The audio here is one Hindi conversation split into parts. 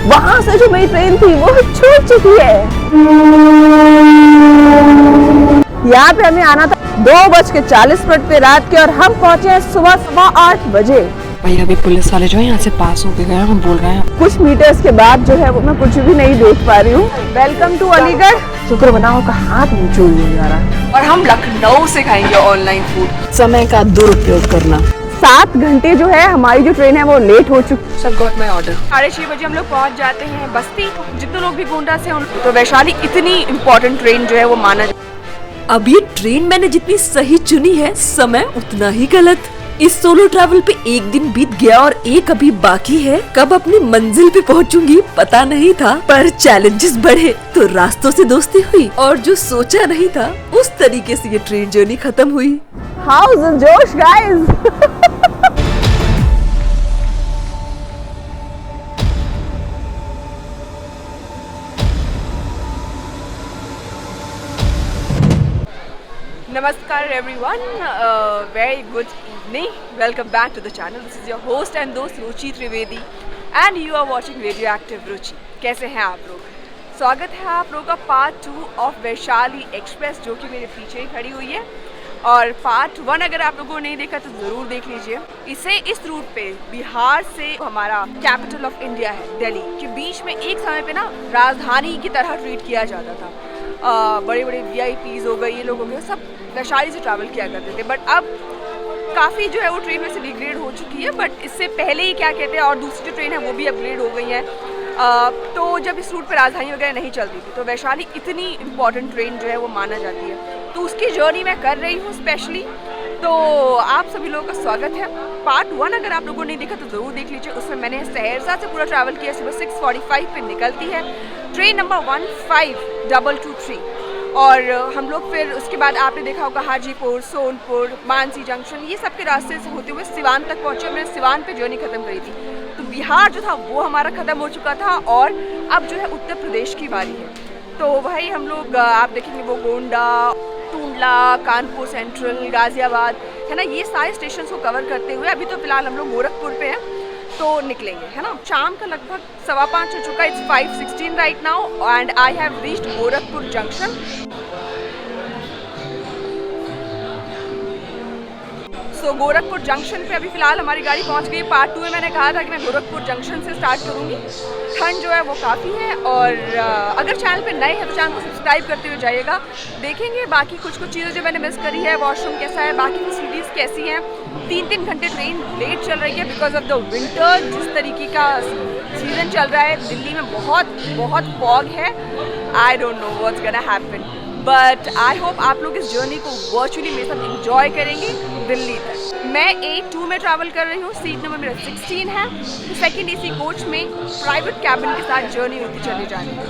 वहाँ से जो मेरी ट्रेन थी वो छूट चुकी है। यहाँ पे हमें आना था 2:40 पे रात के, और हम पहुँचे हैं सुबह 8:15 बजे। भैया अभी पुलिस वाले जो है यहाँ से पास होके गए हैं, बोल रहे हैं कुछ मीटर्स के बाद जो है वो मैं कुछ भी नहीं देख पा रही हूँ। Welcome to Aligarh. शुक्र बनाओ का हाथ नीचे नहीं जा रहा। और हम लखनऊ से खाएंगे ऑनलाइन फूड। समय का दुरुपयोग करना। 7 घंटे जो है हमारी जो ट्रेन है वो लेट हो चुकी। सब गॉट माय ऑर्डर। 6:30 बजे हम लोग पहुंच जाते हैं बस्ती। जितने लोग भी गोंडा से हैं तो वैशाली इतनी इम्पोर्टेंट ट्रेन जो है वो माना जाता है। अब ये ट्रेन मैंने जितनी सही चुनी है, समय उतना ही गलत। इस सोलो ट्रैवल पे एक दिन बीत गया और एक अभी बाकी है। कब अपनी मंजिल पे पहुंचूंगी पता नहीं था, पर चैलेंजेस बढ़े तो रास्तों से दोस्ती हुई, और जो सोचा नहीं था उस तरीके से ये ट्रेन जर्नी खत्म हुई। हाउ इज द जोश guys? Namaskar everyone, very good evening. Welcome back to the channel. This is your host and दोस्त रुचि Trivedi and you are watching Radioactive रुचि। कैसे हैं आप लोग? स्वागत है आप लोगों का पार्ट 2 ऑफ वैशाली एक्सप्रेस, जो कि मेरे पीछे ही खड़ी हुई है। और पार्ट 1 अगर आप लोगों ने नहीं देखा तो ज़रूर देख लीजिए। इस रूट पे बिहार से हमारा कैपिटल ऑफ इंडिया है दिल्ली के बीच में एक समय पे ना राजधानी की तरह ट्रीट किया जाता था। बड़े बड़े VIPs हो गए, ये लोग हो गए, सब वैशाली से ट्रैवल किया करते थे। बट अब काफ़ी जो है वो ट्रेन में से डिग्रेड हो चुकी है। बट इससे पहले ही क्या कहते हैं, और दूसरी जो ट्रेन है वो भी अपग्रेड हो गई है। तो जब इस रूट पर राजधानी वगैरह नहीं चलती थी तो वैशाली इतनी इम्पॉर्टेंट ट्रेन जो है वो माना जाती है। तो उसकी जर्नी मैं कर रही हूँ स्पेशली। तो आप सभी लोगों का स्वागत है। पार्ट 1 अगर आप लोगों ने नहीं देखा तो ज़रूर देख लीजिए। उसमें मैंने सहरसा से पूरा ट्रैवल किया। सुबह 6:45 पे निकलती है ट्रेन नंबर 15223। और हम लोग फिर उसके बाद आपने देखा होगा हाजीपुर, सोनपुर, मानसी जंक्शन, ये सब के रास्ते से होते हुए सिवान तक पहुँचे। मैंने सिवान पे जर्नी ख़त्म करी थी। तो बिहार जो था वो हमारा ख़त्म हो चुका था और अब जो है उत्तर प्रदेश की बारी है। तो वही हम लोग आप देखेंगे वो गोंडा, टूंडला, कानपुर सेंट्रल, गाज़ियाबाद है ना, ये सारे स्टेशन को कवर करते हुए अभी तो फिलहाल हम लोग गोरखपुर पे हैं तो निकलेंगे, है ना। शाम का लगभग 5:15 हो चुका है। It's 5:16 right now and I have reached Gorakhpur junction. So Gorakhpur junction पे अभी फ़िलहाल हमारी गाड़ी पहुंच गई। पार्ट 2 में मैंने कहा था कि मैं गोरखपुर जंक्शन से स्टार्ट करूंगी। ठंड जो है वो काफ़ी है और अगर चैनल पे नए हैं तो चैनल को सब्सक्राइब करते हुए जाइएगा। देखेंगे बाकी कुछ चीज़ें जो मैंने मिस करी है, वॉशरूम कैसा है, बाकी फैसिलिटीज़ कैसी हैं। 3-3 घंटे ट्रेन लेट चल रही है बिकॉज ऑफ द विंटर। जिस तरीके का सीज़न चल रहा है दिल्ली में, बहुत फॉग है। I don't know what's gonna happen, but I hope आप लोग इस जर्नी को वर्चुअली मेरे साथ एंजॉय करेंगे दिल्ली तक। मैं A2 में ट्रैवल कर रही हूँ। सीट नंबर मेरा 16 है। तो सेकेंड AC कोच में प्राइवेट कैबिन के साथ जर्नी होती चले जाने की।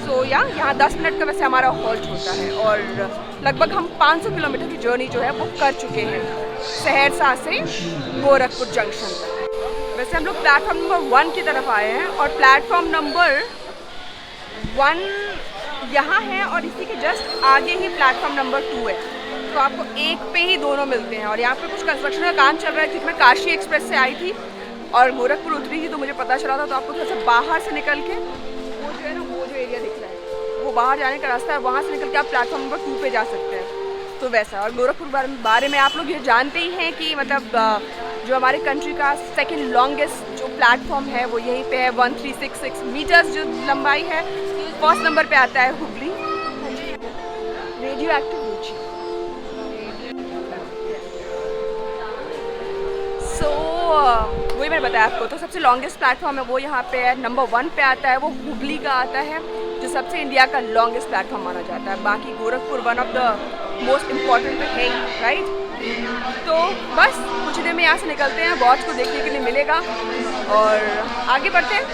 सो यहाँ 10 मिनट का वैसे हमारा हॉल्ट होता है और लगभग हम 500 किलोमीटर की जर्नी जो है वो कर चुके हैं सहरसा से गोरखपुर जंक्शन तक। वैसे हम लोग प्लेटफॉर्म नंबर 1 की तरफ आए हैं और प्लेटफॉर्म नंबर 1 यहाँ है और इसी के जस्ट आगे ही प्लेटफॉर्म नंबर 2 है। तो आपको एक पे ही दोनों मिलते हैं। और यहाँ पे कुछ कंस्ट्रक्शन का काम चल रहा है क्योंकि मैं काशी एक्सप्रेस से आई थी और गोरखपुर उतरी थी तो मुझे पता चला था। तो आपको थोड़ा सा बाहर से निकल के वो जो है ना, वो जो एरिया दिख रहा है वो बाहर जाने का रास्ता है। वहाँ से निकल के आप प्लेटफॉर्म नंबर 2 पे जा सकते हैं। तो वैसा। और गोरखपुर बारे में आप लोग ये जानते ही हैं कि मतलब जो हमारे कंट्री का सेकेंड लॉन्गेस्ट जो प्लेटफॉर्म है वो यहीं पे है। 1366 मीटर्स जो लंबाई है। फर्स्ट नंबर पे आता है हुबली। रेडियो एक्टिव रुचि। सो वही मैंने बताया आपको। तो सबसे लॉन्गेस्ट प्लेटफॉर्म है वो यहाँ पे है। नंबर 1 पे आता है वो हुबली का आता है, जो सबसे इंडिया का लॉन्गेस्ट प्लेटफॉर्म माना जाता है। बाकी Gorakhpur one of the most important तो है ही, राइट। तो बस कुछ देर में यहाँ से निकलते हैं। वॉच को देखने के लिए मिलेगा और आगे बढ़ते हैं।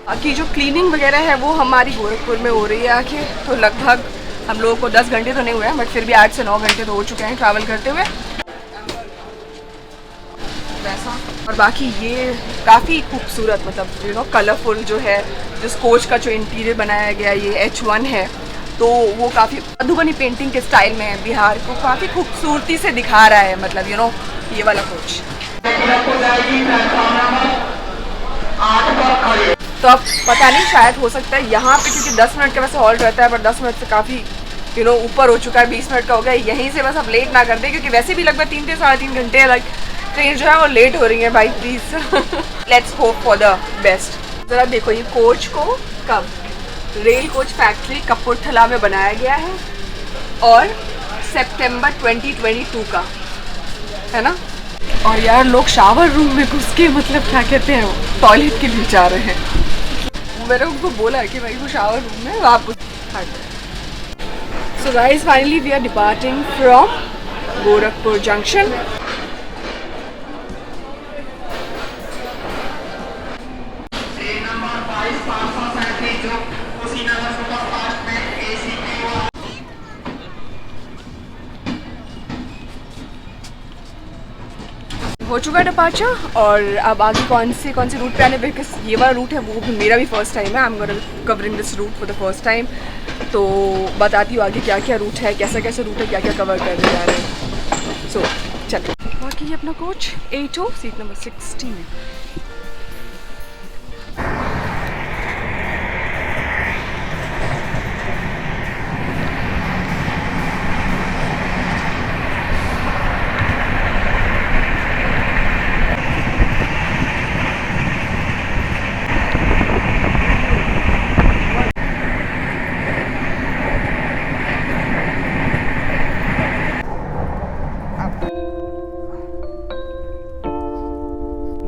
बाकी जो क्लीनिंग वगैरह है वो हमारी गोरखपुर में हो रही है आखिर। तो लगभग हम लोगों को 10 घंटे तो नहीं हुए हैं बट फिर भी 8 से 9 घंटे तो हो चुके हैं ट्रैवल करते हुए वैसा। और बाकी ये काफ़ी खूबसूरत मतलब कलरफुल जो है, जिस कोच का जो इंटीरियर बनाया गया ये H1 है तो वो काफ़ी मधुबनी पेंटिंग के स्टाइल में है। बिहार को काफ़ी खूबसूरती से दिखा रहा है मतलब ये वाला कोच। तो अब पता नहीं, शायद हो सकता है यहाँ पे, क्योंकि 10 मिनट का वैसे हॉल्ट रहता है, पर 10 मिनट से काफ़ी ऊपर हो चुका है, 20 मिनट का हो गया। यहीं से बस अब लेट ना कर दे, क्योंकि वैसे भी लगभग 3 से 3.5 घंटे लाइक ट्रेन जो है वो लेट हो रही है भाई, please let's hope for the best. ज़रा देखो ये कोच को कब रेल कोच फैक्ट्री कपूरथला में बनाया गया है और सितंबर 2022 का है ना। और यार लोग शावर रूम में घुस के मतलब क्या कहते हैं, टॉयलेट के लिए जा रहे हैं। मैंने उनको बोला है कि भाई वो शावर रूम में वापस। So guys finally we are departing from Gorakhpur junction. हो चुका है डिपार्चर और अब आगे कौन से रूट पे आने, बिकॉज ये वाला रूट है वो भी मेरा भी फर्स्ट टाइम है। I am gonna covering this route for the first time. तो बताती हूँ आगे क्या क्या रूट है, कैसा कैसा रूट है, क्या क्या कवर करने जा रहे हैं। सो चलो, बाकी ये अपना कोच 8 सीट नंबर 16।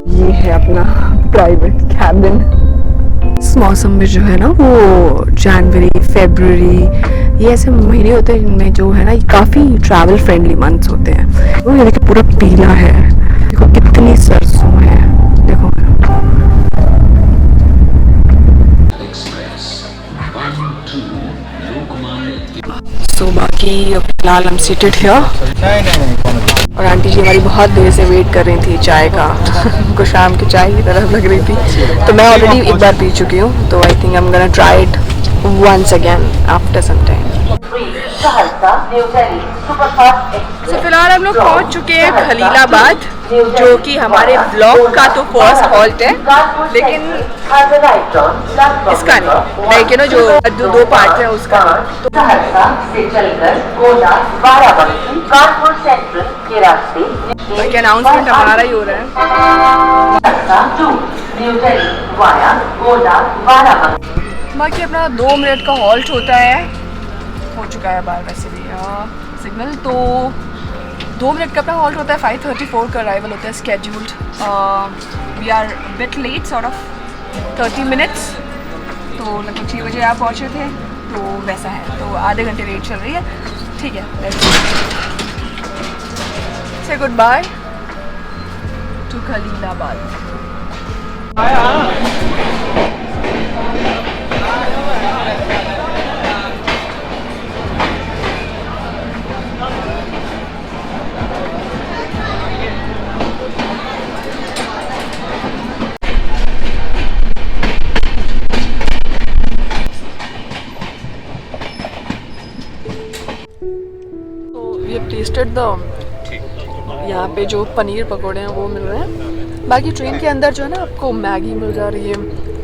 ये है अपना प्राइवेट कैबिन। इस मौसम में जो है ना वो जनवरी फरवरी ये ऐसे महीने होते हैं जिनमें जो है ना ये काफ़ी ट्रैवल फ्रेंडली मंथ्स होते हैं। तो ये देखो पूरा पीला है, देखो कितनी सरसों है, देखो। सो बाकी फिलहाल हम सीटेड है और आंटी जी हमारी बहुत देर से वेट कर रही थी चाय का उनको शाम की चाय की तरह लग रही थी। तो मैं ऑलरेडी एक बार पी चुकी हूँ, तो I think I am gonna try it once again after some time. तो फिलहाल हम लोग पहुंच चुके हैं खलीलाबाद, जो कि हमारे ब्लॉक का तो फर्स्ट हॉल्ट है, लेकिन इसका नहीं, लाइक यू नो जो दो पार्ट है उसका। तो बाकी अनाउंसमेंट हमारा ही हो रहा है। बाकी अपना 2 मिनट का हॉल्ट होता है, हो चुका है बाहर वैसे भी सिग्नल। तो 2 मिनट का अपना हॉल्ट होता है, 5:34 का अराइवल होता है scheduled. We are bit late sort of 30 minutes, तो लगभग 6 बजे आप पहुँचे थे, तो वैसा है। तो आधे घंटे लेट चल रही है, ठीक है। से goodbye to Khalilabad. Tested यहाँ पे जो पनीर पकोड़े हैं वो मिल रहे हैं। बाकी ट्रेन के अंदर जो है ना आपको मैगी मिल जा रही है,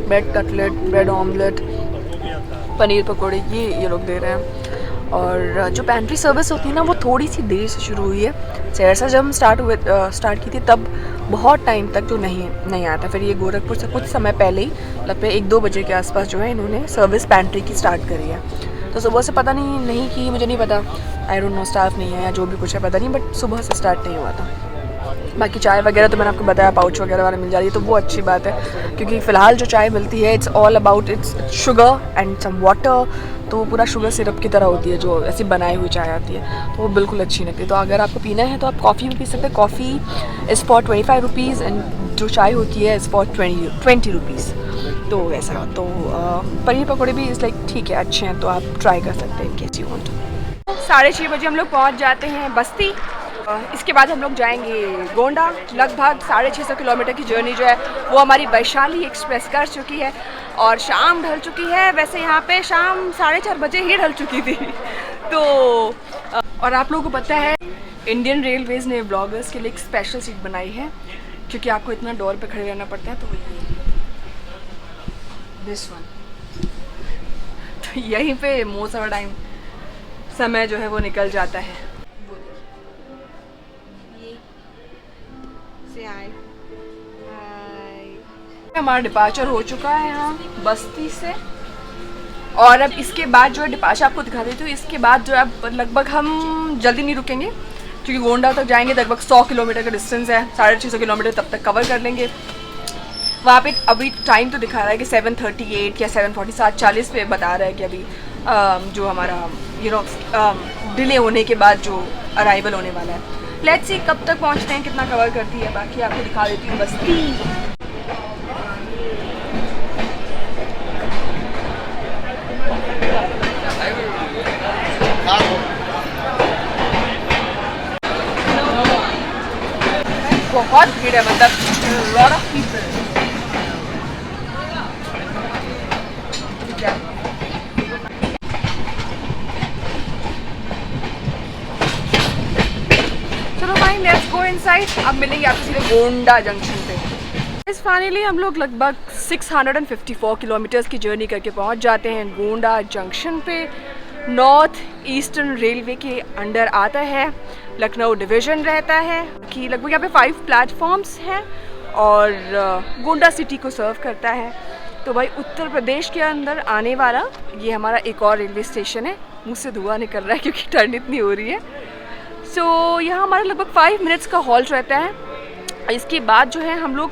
bread cutlet, bread omelette, paneer पकोड़े ये लोग दे रहे हैं। और जो पेंट्री सर्विस होती है ना वो थोड़ी सी देर से शुरू हुई है। सहरसा जब हम स्टार्ट की थी तब बहुत टाइम तक जो नहीं आया था। फिर ये गोरखपुर से कुछ समय पहले ही लगभग 1-2 बजे के आसपास जो है इन्होंने सर्विस पेंट्री की स्टार्ट करी है। तो सुबह से पता नहीं कि मुझे नहीं पता, आई डोंट नो, स्टाफ नहीं है या जो भी कुछ है पता नहीं, बट सुबह से स्टार्ट नहीं हुआ था। बाकी चाय वगैरह तो मैंने आपको बताया पाउच वगैरह वाला मिल जा रही है, तो वो अच्छी बात है, क्योंकि फ़िलहाल जो चाय मिलती है it's all about it's sugar and some water. तो वो पूरा शुगर सिरप की तरह होती है, जो ऐसी बनाई हुई चाय आती है, तो वो बिल्कुल अच्छी लगती है। तो अगर आपको पीना है तो आप कॉफ़ी भी पी सकते हैं। Coffee is for 25 rupees and जो चाय होती है इज़ फॉर 20 रुपीज़। तो वैसा तो पनीर पकौड़े भी इज़ लाइक ठीक है, अच्छे हैं, तो आप ट्राई कर सकते हैं केस यू वांट। 6:30 बजे हम लोग पहुंच जाते हैं बस्ती। इसके बाद हम लोग जाएंगे गोंडा। लगभग 650 किलोमीटर की जर्नी जो है वो हमारी वैशाली एक्सप्रेस कर चुकी है और शाम ढल चुकी है। वैसे यहाँ पे शाम 4:30 बजे ही ढल चुकी थी। तो और आप लोगों को पता है इंडियन रेलवेज़ ने ब्लॉगर्स के लिए एक स्पेशल सीट बनाई है, क्योंकि आपको इतना डोर पे खड़े रहना पड़ता है। तो दिस वन। तो यहीं पे मोस्ट ऑफ द टाइम समय जो है वो निकल जाता है। ये से आए हमारा डिपार्चर हो चुका है यहाँ बस्ती से, और अब इसके बाद जो है डिपार्चर आपको दिखा देती हूँ। इसके बाद जो है लगभग हम जल्दी नहीं रुकेंगे क्योंकि गोंडा तक जाएंगे, लगभग 100 किलोमीटर का डिस्टेंस है, 650 किलोमीटर तब तक कवर कर लेंगे। वहाँ पे अभी टाइम तो दिखा रहा है कि 7:38 या 7:40 7:40 पे बता रहा है कि अभी जो हमारा डिले होने के बाद जो अराइवल होने वाला है। लेट्स सी कब तक पहुँचते हैं, कितना कवर करती है। बाकी आपको दिखा देती हूँ बस्ती। बहुत भीड़ है, मतलब लॉट ऑफ पीपल। चलो फाइन, लेट्स गो इनसाइड। अब मिलेंगे आपको सीधे गोंडा जंक्शन पे। फाइनली हम लोग लगभग 654 किलोमीटर्स की जर्नी करके पहुंच जाते हैं गोंडा जंक्शन पे। नॉर्थ ईस्टर्न रेलवे के अंडर आता है, लखनऊ डिवीज़न रहता है कि लगभग यहाँ पे 5 प्लेटफॉर्म्स हैं और गोंडा सिटी को सर्व करता है। तो भाई उत्तर प्रदेश के अंदर आने वाला ये हमारा एक और रेलवे स्टेशन है। मुँह से धुआं निकल रहा है क्योंकि ठंड इतनी हो रही है। सो यहाँ हमारा लगभग 5 मिनट्स का हॉल्ट रहता है। इसके बाद जो है हम लोग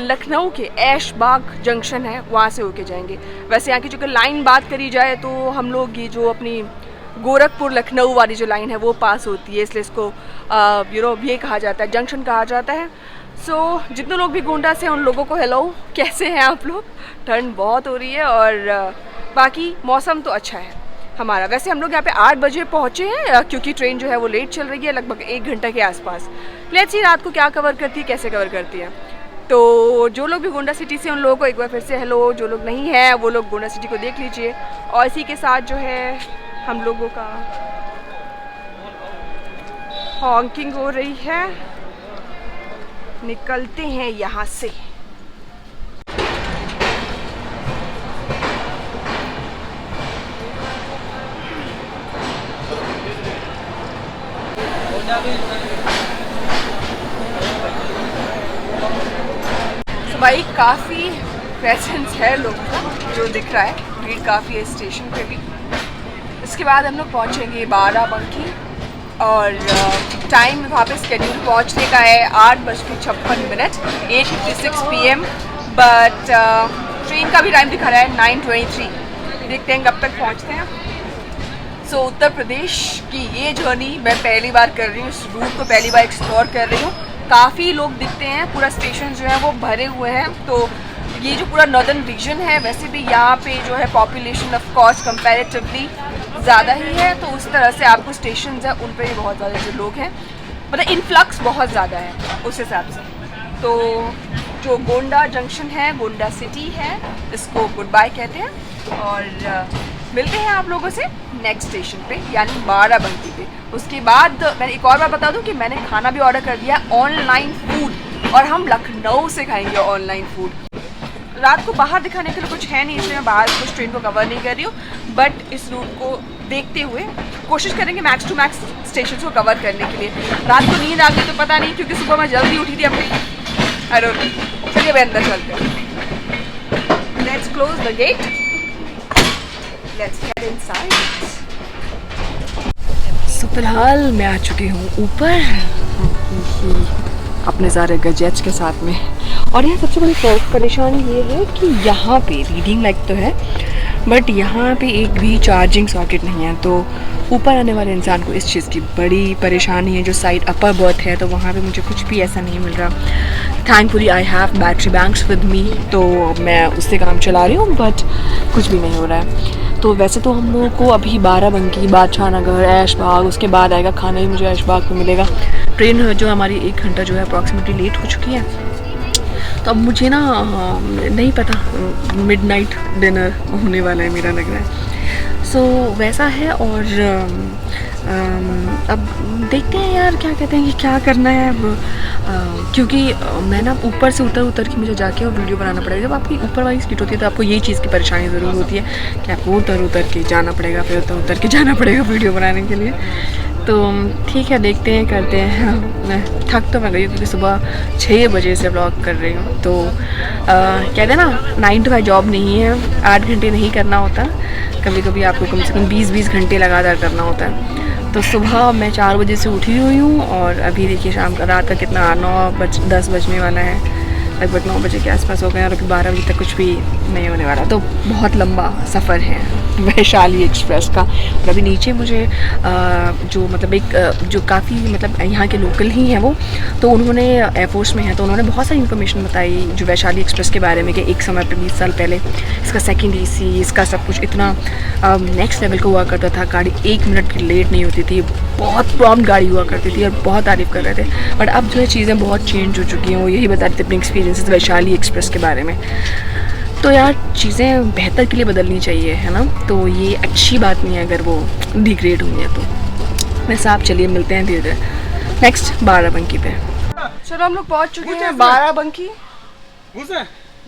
लखनऊ के ऐशबाग जंक्शन है वहाँ से होके जाएंगे। वैसे यहाँ की जो लाइन बात करी जाए तो हम लोग ये जो अपनी गोरखपुर लखनऊ वाली जो लाइन है वो पास होती है, इसलिए इसको ये कहा जाता है, जंक्शन कहा जाता है। सो जितने लोग भी गोंडा से उन लोगों को हेलो, कैसे हैं आप लोग? ठंड बहुत हो रही है और बाकी मौसम तो अच्छा है हमारा। वैसे हम लोग यहाँ पे 8 बजे पहुँचे हैं क्योंकि ट्रेन जो है वो लेट चल रही है, लगभग 1 घंटे के आसपास। लेट्स सी रात को क्या कवर करती है, कैसे कवर करती है। तो जो लोग भी गोंडा सिटी से उन लोगों को एक बार फिर से हेलो, जो लोग नहीं हैं वो लोग गोंडा सिटी को देख लीजिए। और इसी के साथ जो है हम लोगों का हॉकिंग हो रही है। निकलते हैं यहाँ से। भाई काफ़ी प्रेजेंस है लोगों का जो दिख रहा है, भीड़ काफ़ी है स्टेशन पे भी। इसके बाद हम लोग पहुँचेंगे बाराबंकी और टाइम वहाँ पे स्केड्यूल पहुँचने का है 8:56 8:56 PM, बट ट्रेन का भी टाइम दिखा रहा है 9:23। देखते हैं कब तक पहुँचते हैं। सो उत्तर प्रदेश की ये जर्नी मैं पहली बार कर रही हूँ, इस रूट को पहली बार एक्सप्लोर कर रही हूँ। काफ़ी लोग दिखते हैं, पूरा स्टेशन जो है वो भरे हुए हैं। तो ये जो पूरा नॉर्दर्न रीजन है, वैसे भी यहाँ पे जो है पॉपुलेशन ऑफ कोर्स कंपैरेटिवली ज़्यादा ही है, तो उस तरह से आपको स्टेशन है उन पर भी बहुत ज़्यादा जो लोग हैं, मतलब इनफ्लक्स बहुत ज़्यादा है उस हिसाब से। तो जो गोंडा जंक्शन है, गोंडा सिटी है, इसको गुड बाय कहते हैं और मिलते हैं आप लोगों से नेक्स्ट स्टेशन पे यानी बाराबंकी पे। उसके बाद मैंने एक और बार बता दूं कि मैंने खाना भी ऑर्डर कर दिया ऑनलाइन फूड, और हम लखनऊ से खाएंगे ऑनलाइन फूड। रात को बाहर दिखाने के लिए कुछ है नहीं, इसलिए मैं बाहर कुछ ट्रेन को कवर नहीं कर रही हूँ, बट इस रूट को देखते हुए कोशिश करेंगे मैक्स टू मैक्स स्टेशन को कवर करने के लिए। रात को नींद आ गई तो पता नहीं, क्योंकि सुबह मैं जल्दी उठी थी अपनी। चलिए भाई अंदर चलते हैं। Let's close the gate, let's get inside. So फिलहाल मैं आ चुकी हूँ ऊपर अपने सारे गजेट्स के साथ में, और यहाँ सबसे बड़ी परेशानी ये है कि यहाँ पे रीडिंग लाइट तो है बट यहाँ पे एक भी चार्जिंग सॉकेट नहीं है। तो ऊपर आने वाले इंसान को इस चीज़ की बड़ी परेशानी है। जो साइड अपर बर्थ है तो वहाँ पे मुझे कुछ भी ऐसा नहीं मिल रहा। Thankfully I have battery banks with me, तो मैं उससे काम चला रही हूँ, बट कुछ भी नहीं हो रहा है। तो वैसे तो हम लोगों को अभी बाराबंकी, बादशाह नगर, ऐशबाग, उसके बाद आएगा खाना ही मुझे ऐशबाग पे मिलेगा। ट्रेन जो हमारी 1 घंटा जो है अप्रॉक्सीमेटली लेट हो चुकी है। तो अब मुझे ना नहीं पता, मिडनाइट डिनर होने वाला है मेरा लग रहा है। सो वैसा है। और अब देखते हैं यार क्या कहते हैं कि क्या करना है अब, क्योंकि मैं ना ऊपर से उतर के मुझे जाके और वीडियो बनाना पड़ेगा। जब आपकी ऊपर वाली सीट होती है तो आपको यही चीज़ की परेशानी ज़रूर होती है कि आपको उतर के जाना पड़ेगा, फिर उतर के जाना पड़ेगा वीडियो बनाने के लिए। तो ठीक है, देखते हैं, करते हैं। मैं थक तो मैं गई क्योंकि सुबह 6 बजे से व्लॉग कर रही हूँ। तो कहते हैं ना 9 to 5 जॉब नहीं है, 8 घंटे नहीं करना होता, कभी कभी आपको कम से कम 20 घंटे लगातार करना होता है। तो सुबह मैं 4 बजे से उठी हुई हूँ और अभी देखिए शाम का रात का कितना 10 बजने वाला है, लगभग 9 बजे के आसपास हो गए और अभी 12 बजे तक कुछ भी नहीं होने वाला। तो बहुत लंबा सफ़र है वैशाली एक्सप्रेस का। और अभी नीचे मुझे जो मतलब एक जो काफ़ी मतलब यहाँ के लोकल ही हैं वो, तो उन्होंने एयरफोर्स में है, तो उन्होंने बहुत सारी इन्फॉर्मेशन बताई जो वैशाली एक्सप्रेस के बारे में कि एक समय पे 20 साल पहले इसका सेकंड AC, इसका सब कुछ इतना नेक्स्ट लेवल का हुआ करता था। गाड़ी 1 मिनट की लेट नहीं होती थी, बहुत प्रॉम्प्ट गाड़ी हुआ करती थी और बहुत तारीफ़ कर रहे थे। बट अब जो है चीज़ें बहुत चेंज हो चुकी हैं। वो यही बता रहे थे अपने एक्सपीरियंसेस वैशाली एक्सप्रेस के बारे में। तो यार चीज़ें बेहतर के लिए बदलनी चाहिए, है ना। तो ये अच्छी बात नहीं है अगर वो डिग्रेड हुई है तो। वैसे आप चलिए मिलते हैं धीरे धीरे नेक्स्ट बाराबंकी पे। चलो हम लोग पहुंच चुके हैं बाराबंकी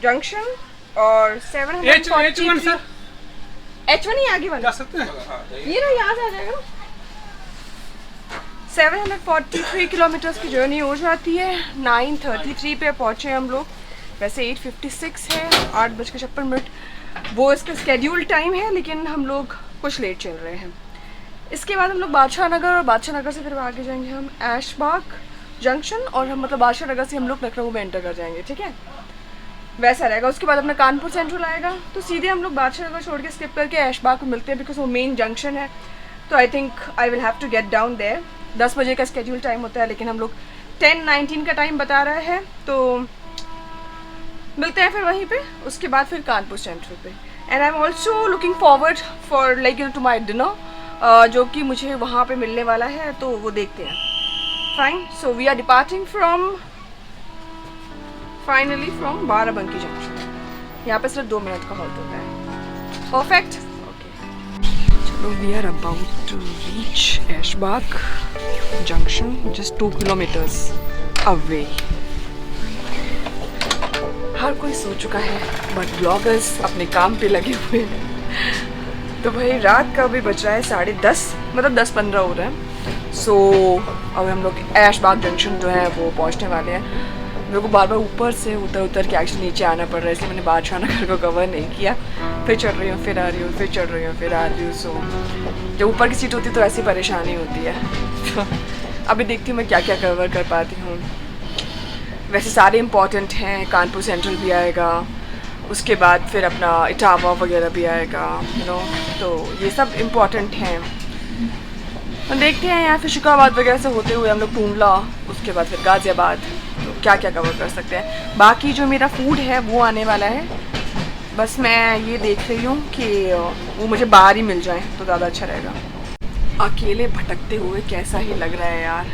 जंक्शन और 743 H1 ही आगे वाला ये ना यहाँ से आ जाएगा। 743 किलोमीटर्स की जर्नी हो जाती है। 9:33 पे पहुँचे हम लोग। वैसे 8:56 है, 8:56 वो इसका स्केड्यूल टाइम है, लेकिन हम लोग कुछ लेट चल रहे हैं। इसके बाद हम लोग बादशाह नगर, और बादशाह नगर से फिर आगे जाएंगे हम ऐशबाग जंक्शन, और हम मतलब बादशाह नगर से हम लोग लखनऊ में एंटर कर जाएंगे, ठीक है, वैसा रहेगा। उसके बाद अपना कानपुर सेंट्रल आएगा, तो सीधे हम लोग बादशाह नगर छोड़ के स्किप करके ऐशबाग को मिलते हैं, बिकॉज वो मेन जंक्शन है। तो I think I will have to get down there. 10 बजे का स्केड्यूल टाइम होता है, लेकिन हम लोग 10:19 का टाइम बता रहे हैं, तो मिलते हैं फिर वहीं पे। उसके बाद फिर कानपुर सेंट्रल पे। And I am also looking forward for like to my dinner, जो कि मुझे वहाँ पे मिलने वाला है, तो वो देखते हैं। Fine, so we are departing finally from Barabanki junction. यहाँ पे सिर्फ 2 मिनट का हॉल्ट होता है। Perfect, okay. चलो, we are about to reach Aishbagh junction, just 2 kilometres away. हर कोई सो चुका है, बट ब्लॉगर्स अपने काम पे लगे हुए हैं। तो भाई रात का अभी बज रहा है 10:30, मतलब 10:15 हो रहा है। सो अब हम लोग ऐशबाग जंक्शन जो है वो पहुंचने वाले हैं। मेरे को बार बार ऊपर से उतर के एक्चुअली नीचे आना पड़ रहा है, इसलिए मैंने बादशाह नगर को कवर नहीं किया। फिर चढ़ रही हूँ, फिर आ रही हूँ, फिर चढ़ रही हूँ, फिर आ रही हूँ। सो जब ऊपर की सीट होती है तो ऐसी परेशानी होती है। तो अभी देखती हूँ मैं क्या क्या कवर कर पाती हूँ। वैसे सारे इम्पॉर्टेंट हैं, कानपुर सेंट्रल भी आएगा, उसके बाद फिर अपना इटावा वगैरह भी आएगा, यू नो, तो ये सब इम्पॉर्टेंट हैं। तो देखते हैं यहाँ फिर शिकाबाद वगैरह से होते हुए हम लोग टूंडला, उसके बाद फिर गाज़ियाबाद, तो क्या क्या कवर कर सकते हैं। बाकी जो मेरा फूड है वो आने वाला है, बस मैं ये देख रही हूँ कि वो मुझे बाहर ही मिल जाए तो ज़्यादा अच्छा रहेगा। अकेले भटकते हुए कैसा ही लग रहा है यार।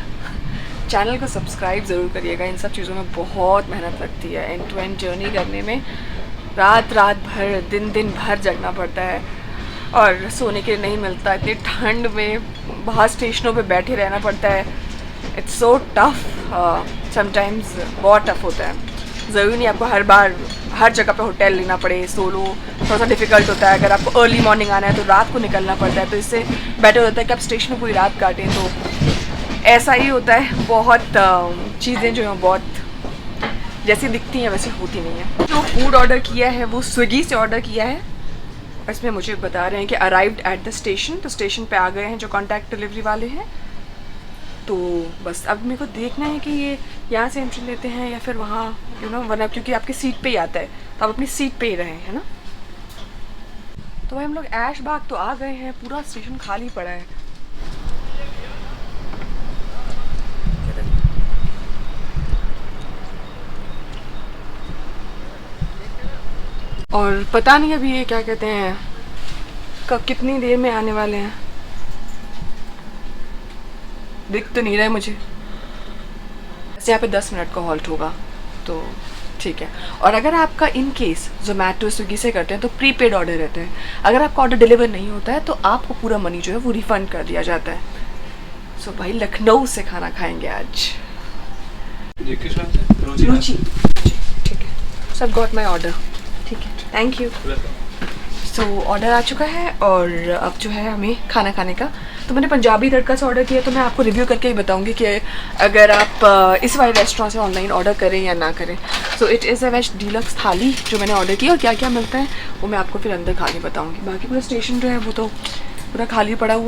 चैनल को सब्सक्राइब ज़रूर करिएगा। इन सब चीज़ों में बहुत मेहनत लगती है। एंड टू एंड जर्नी करने में रात भर दिन भर जगना पड़ता है और सोने के लिए नहीं मिलता। इतनी ठंड में बाहर स्टेशनों पे बैठे रहना पड़ता है। इट्स सो टफ, समटाइम्स बहुत टफ होता है। ज़रूरी नहीं आपको हर बार हर जगह पे होटल लेना पड़े। सोलो थोड़ा सा डिफ़िकल्ट होता है। अगर आपको अर्ली मॉर्निंग आना है तो रात को निकलना पड़ता है, तो इससे बेटर होता है कि आप स्टेशन में पूरी रात काटें। तो ऐसा ही होता है। बहुत चीज़ें जो हैं बहुत जैसी दिखती हैं वैसी होती नहीं है। जो फूड ऑर्डर किया है वो स्विगी से ऑर्डर किया है। इसमें मुझे बता रहे हैं कि अराइव्ड एट द स्टेशन, तो स्टेशन पे आ गए हैं जो कॉन्टैक्ट डिलीवरी वाले हैं। तो बस अब मेरे को देखना है कि ये यहाँ से एंट्री लेते हैं या फिर वहाँ, यू नो, वरना क्योंकि आपकी सीट पे ही आता है तो आप अपनी सीट पे ही रहें, है ना। तो भाई हम लोग ऐशबाग तो आ गए हैं, पूरा स्टेशन खाली पड़ा है। और पता नहीं अभी ये क्या कहते हैं कब कितनी देर में आने वाले हैं, दिख तो नहीं रहा है मुझे। ऐसे यहाँ पे 10 मिनट का हॉल्ट होगा तो ठीक है। और अगर आपका इन केस जोमेटो स्विगी से करते हैं तो प्रीपेड ऑर्डर रहते हैं। अगर आपका ऑर्डर डिलीवर नहीं होता है तो आपको पूरा मनी जो है वो रिफ़ंड कर दिया जाता है। सो भाई लखनऊ से खाना खाएंगे आज। रुचि। रुचि, ठीक है। सो गॉट माई ऑर्डर, ठीक है, थैंक यू। सो ऑर्डर आ चुका है और अब जो है हमें खाना खाने का, तो मैंने पंजाबी तड़का से ऑर्डर किया, तो मैं आपको रिव्यू करके ही बताऊंगी कि अगर आप इस वाले रेस्टोरेंट से ऑनलाइन ऑर्डर करें या ना करें। So it is a veg deluxe thali जो मैंने ऑर्डर किया, और क्या क्या मिलता है वो मैं आपको फिर अंदर खा के बताऊँगी। बाकी पूरा स्टेशन जो है वो तो पूरा खाली पड़ा हुआ।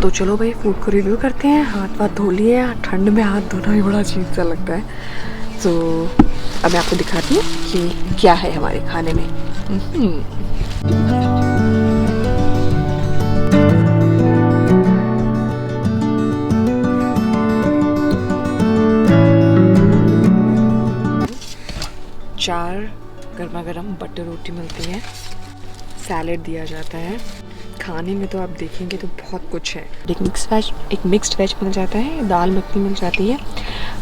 तो चलो भाई फूड को रिव्यू करते हैं। हाथ वाथ धो लिए, ठंड में हाथ धोना भी बड़ा अजीब सा लगता है। तो अब मैं आपको दिखाती हूँ कि क्या है हमारे खाने में। चार गर्मा गर्म बटर रोटी मिलती है, सैलेड दिया जाता है। खाने में तो आप देखेंगे तो बहुत कुछ है। एक मिक्स्ड वेज मिल जाता है, दाल मखनी मिल जाती है,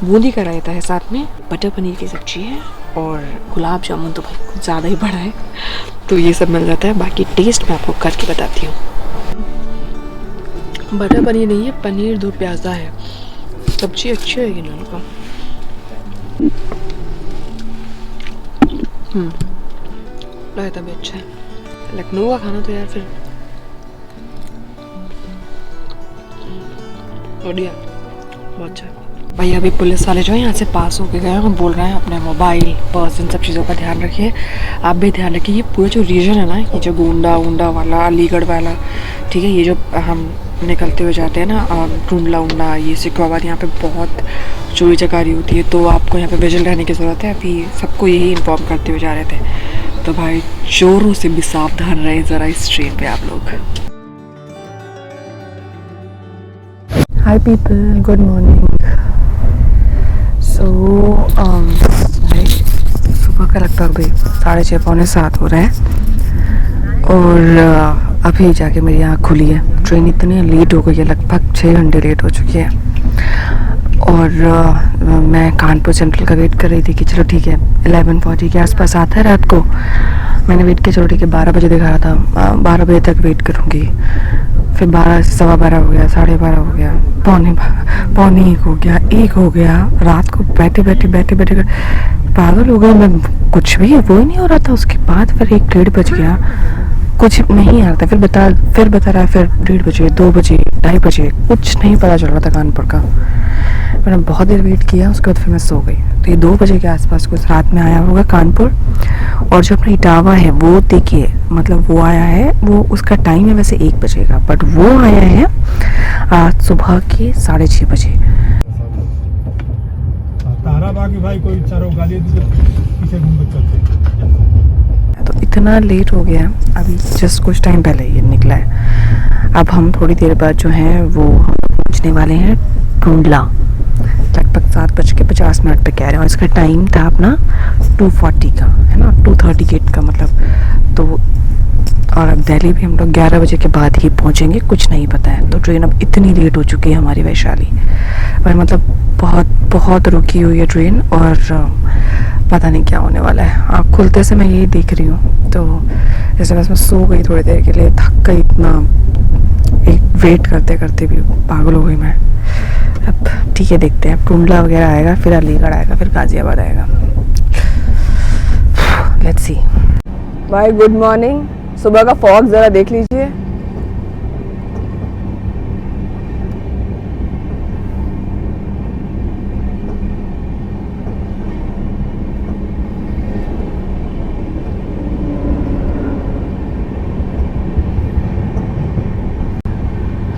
बूंदी का रायता है, साथ में बटर पनीर की सब्जी है और गुलाब जामुन तो भाई कुछ ज़्यादा ही बड़ा है। तो ये सब मिल जाता है। बाकी टेस्ट मैं आपको करके बताती हूँ। बटर पनीर नहीं है, पनीर दो प्याज़ा है। सब्जी अच्छी है इन्होंने का। रायता भी अच्छा है। लखनऊ का खाना तो यार फिर बढ़िया, बहुत अच्छा। भाई अभी पुलिस वाले जो है यहाँ से पास होके गए हैं, बोल रहे हैं अपने मोबाइल पर्स इन सब चीज़ों का ध्यान रखिए। आप भी ध्यान रखिए। ये पूरा जो रीजन है ना, ये जो गोंडा वाला, अलीगढ़ वाला, ठीक है, ये जो हम निकलते हुए जाते हैं ना, टुंडला उंडा, ये सिकवाबाद, यहाँ पे बहुत चोरी चकारी होती है। तो आपको यहाँ पे विजिल रहने की ज़रूरत है। अभी सबको यही इन्फॉर्म करते हुए जा रहे थे। तो भाई चोरों से भी सावधान रहे ज़रा इस ट्रेन पे आप लोग। हाय पीपल, गुड मॉर्निंग। सो सुबह का लगभग भाई 6:30 पौने 7 हो रहे हैं और अभी जाके मेरी आँख खुली है। ट्रेन इतनी लेट हो गई है, लगभग 6 घंटे लेट हो चुकी है। और मैं कानपुर सेंट्रल का वेट कर रही थी कि चलो ठीक है 11:40 के आसपास आता है रात को। मैंने वेट किया, चलो ठीक है 12 बजे दिखा रहा था, 12 बजे तक वेट करूँगी। फिर 12 से 12:15 हो गया, 12:30 हो गया, पौने 1 हो गया, 1 हो गया। रात को बैठे बैठे पागल हो गई मैं। कुछ भी वो ही नहीं हो रहा था। उसके बाद फिर 1-1:30 बज गया, कुछ नहीं आ रहा था। फिर बता रहा है, फिर 1:30 बजे, 2 बजे, 2:30 बजे, कुछ नहीं पता चल रहा था कानपुर का। मैंने बहुत देर वेट किया, उसके बाद फिर मैं सो गई। तो ये 2 बजे के आसपास कुछ रात में आया होगा कानपुर। और जो अपना इटावा है वो देखिए, मतलब वो आया है, वो उसका टाइम है वैसे 1 बजे का, बट वो आया है आज सुबह के 6:30 बजे। भाई कोई गाली पीछे घूम चलते। तो इतना लेट हो गया, अभी जस्ट कुछ टाइम पहले ये निकला है। अब हम थोड़ी देर बाद जो है वो हम पहुँचने वाले हैं टुंडला, लगभग 7:50 पे कह रहे हैं। और इसका टाइम था अपना 2:40 का, है ना, 2:30 गेट का मतलब। तो और अब दिल्ली भी हम लोग 11 बजे के बाद ही पहुंचेंगे, कुछ नहीं पता है। तो ट्रेन अब इतनी लेट हो चुकी है हमारी वैशाली, पर मतलब बहुत रुकी हुई है ट्रेन और पता नहीं क्या होने वाला है। आँख खुलते से मैं यही देख रही हूँ। तो जैसे बस मैं सो गई थोड़ी देर के लिए, थक गई इतना, एक वेट करते करते भी पागल हो गई मैं। अब ठीक है, देखते हैं। अब टुंडला वगैरह आएगा, फिर अलीगढ़ आएगा, फिर गाजियाबाद आएगा। Let's see. भाई गुड मॉर्निंग। सुबह का फॉग ज़रा देख लीजिए।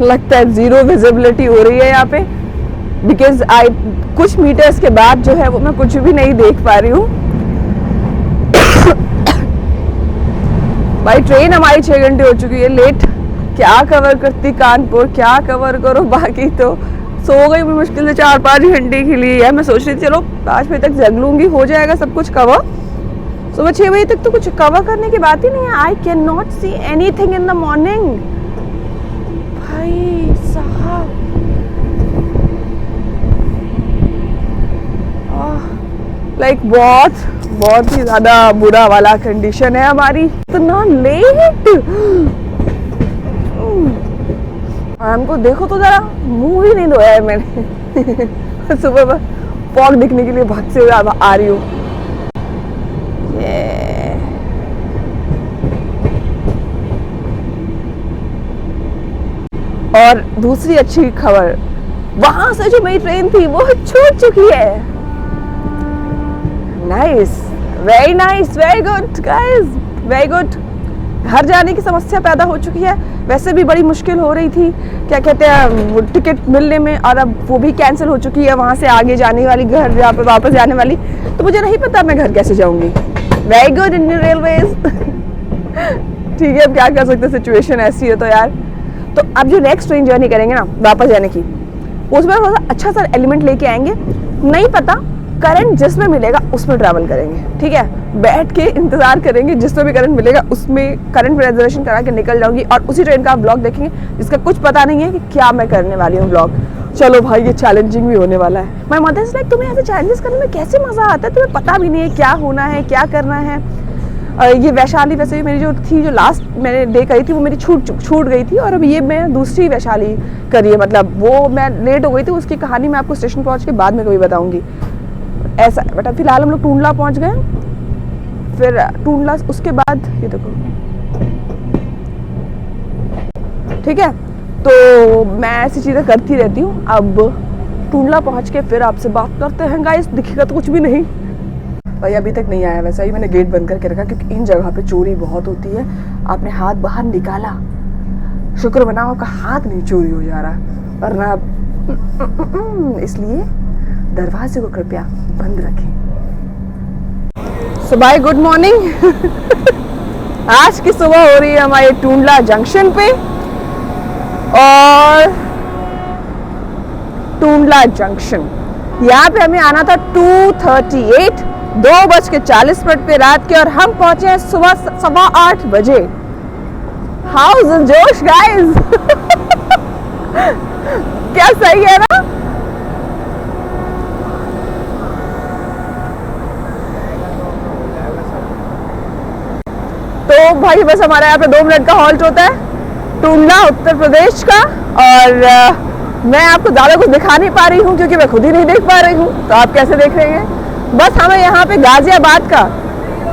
लगता है जीरो विजिबिलिटी हो रही है यहाँ पे, बिकॉज कुछ मीटर्स के बाद जो है वो मैं कुछ भी नहीं देख पा रही हूँ। भाई ट्रेन हमारी 6 घंटे हो चुकी है लेट। क्या कवर करती कानपुर, क्या कवर करो। बाकी तो सो गई मैं मुश्किल से 4-5 घंटे के लिए। यार मैं सोच रही थी चलो 5 बजे तक जग लूंगी, हो जाएगा सब कुछ कवर। सुबह 6 बजे तक तो कुछ कवर करने की बात ही नहीं है। I can not see anything in the morning. भाई साहब, लाइक बहुत बहुत ही ज्यादा बुरा वाला कंडीशन है हमारी, इतना लेट। हमको देखो तो जरा, मुंह ही नहीं धोया है मैंने। सुबह फॉग दिखने के लिए बहुत से आ रही हूँ। और दूसरी अच्छी खबर, वहां से जो मेरी ट्रेन थी वो छूट चुकी है। Nice, very nice, very good guys, very good. घर जाने की समस्या पैदा हो चुकी है। वैसे भी बड़ी मुश्किल हो रही थी, क्या कहते हैं, टिकट मिलने में, और अब वो भी कैंसिल हो चुकी है। वहां से आगे जाने वाली, घर जहाँ पे वापस जाने वाली, तो मुझे नहीं पता मैं घर कैसे जाऊंगी। Very good Indian railways. ठीक है, अब क्या कर सकते, सिचुएशन ऐसी है तो यार। तो अब जो नेक्स्ट ट्रेन जर्नी करेंगे ना वापस जाने की, उसमें थोड़ा सा अच्छा सा एलिमेंट लेके आएंगे। नहीं पता, करंट जिसमें मिलेगा उसमें ट्रैवल करेंगे, ठीक है। बैठ के इंतजार करेंगे, जिसमें भी करंट मिलेगा उसमें करंट में रिजर्वेशन करा के निकल जाऊंगी, और उसी ट्रेन का ब्लॉग देखेंगे जिसका कुछ पता नहीं है कि क्या मैं करने वाली हूँ ब्लॉग। चलो भाई, ये चैलेंजिंग भी होने वाला है। माय मदर इज लाइक, तुम्हें ऐसे चैलेंजेस करने में कैसे मजा आता है, तुम्हें पता भी नहीं है क्या होना है, क्या करना है। ये वैशाली वैसे भी मेरी जो थी, जो लास्ट मैंने डे करी थी, वो मेरी छूट गई थी, और अब ये मैं दूसरी वैशाली करी है। मतलब वो मैं लेट हो गई थी, उसकी कहानी मैं आपको स्टेशन पहुंच के बाद में कभी बताऊंगी। ऐसा बट फिलहाल हम लोग टूंडला पहुंच गए। फिर टूंडला, उसके बाद ये देखो, ठीक है। तो मैं ऐसी चीज़ें करती रहती हूँ। अब टूंडला पहुंच के फिर आपसे बात करते हैं गाइस। दिखेगा तो कुछ भी नहीं भाई, अभी तक नहीं आया। वैसा ही मैंने गेट बंद करके रखा, क्योंकि इन जगह पे चोरी बहुत होती है। आपने हाथ बाहर निकाला, शुक्र मनाओ आपका हाथ नहीं चोरी हो जा रहा, वरना इसलिए दरवाजे को कृपया बंद रखें। सो बाय, गुड मॉर्निंग। आज की सुबह हो रही है हमारे टूंडला जंक्शन पे, और टूंडला जंक्शन यहाँ पे हमें आना था 2:38, 2:40 पे रात के, और हम पहुंचे हैं सुबह 8:15 बजे। हाउ इज जोश गाइस। क्या सही है ना। तो भाई बस हमारे यहाँ पे 2 मिनट का हॉल्ट होता है, टूंडला उत्तर प्रदेश का। और मैं आपको ज़्यादा कुछ दिखा नहीं पा रही हूँ, क्योंकि मैं खुद ही नहीं देख पा रही हूँ, तो आप कैसे देख रहे हैं। बस हमें यहाँ पे गाजियाबाद का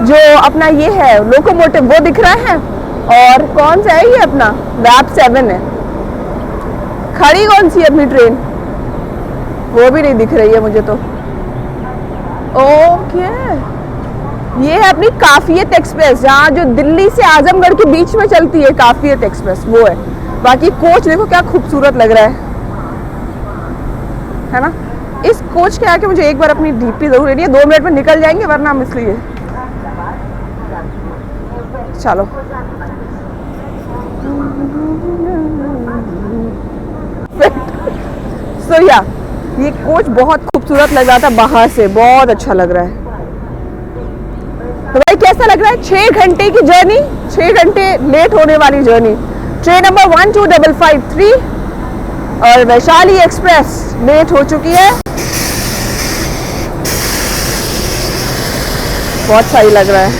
जो अपना ये है लोकोमोटिव वो दिख रहा है, और कौन सा है ये अपना वैप 7 है। खड़ी कौन सी अपनी ट्रेन, वो भी नहीं दिख रही है मुझे तो। ओके, ये है अपनी काफियत एक्सप्रेस, जहाँ जो दिल्ली से आजमगढ़ के बीच में चलती है काफियत एक्सप्रेस, वो है। बाकी कोच देखो क्या खूबसूरत लग रहा है ना। इस कोच के आके मुझे एक बार अपनी डीपी जरूर लेनी है। 2 मिनट में निकल जाएंगे, वरना हम इसलिए चलो। सो या ये कोच बहुत खूबसूरत लग रहा था बाहर से, बहुत अच्छा लग रहा है। तो भाई कैसा लग रहा है 6 घंटे की जर्नी, 6 घंटे लेट होने वाली जर्नी। ट्रेन नंबर 12553 और वैशाली एक्सप्रेस लेट हो चुकी है। बहुत सही लग रहा है।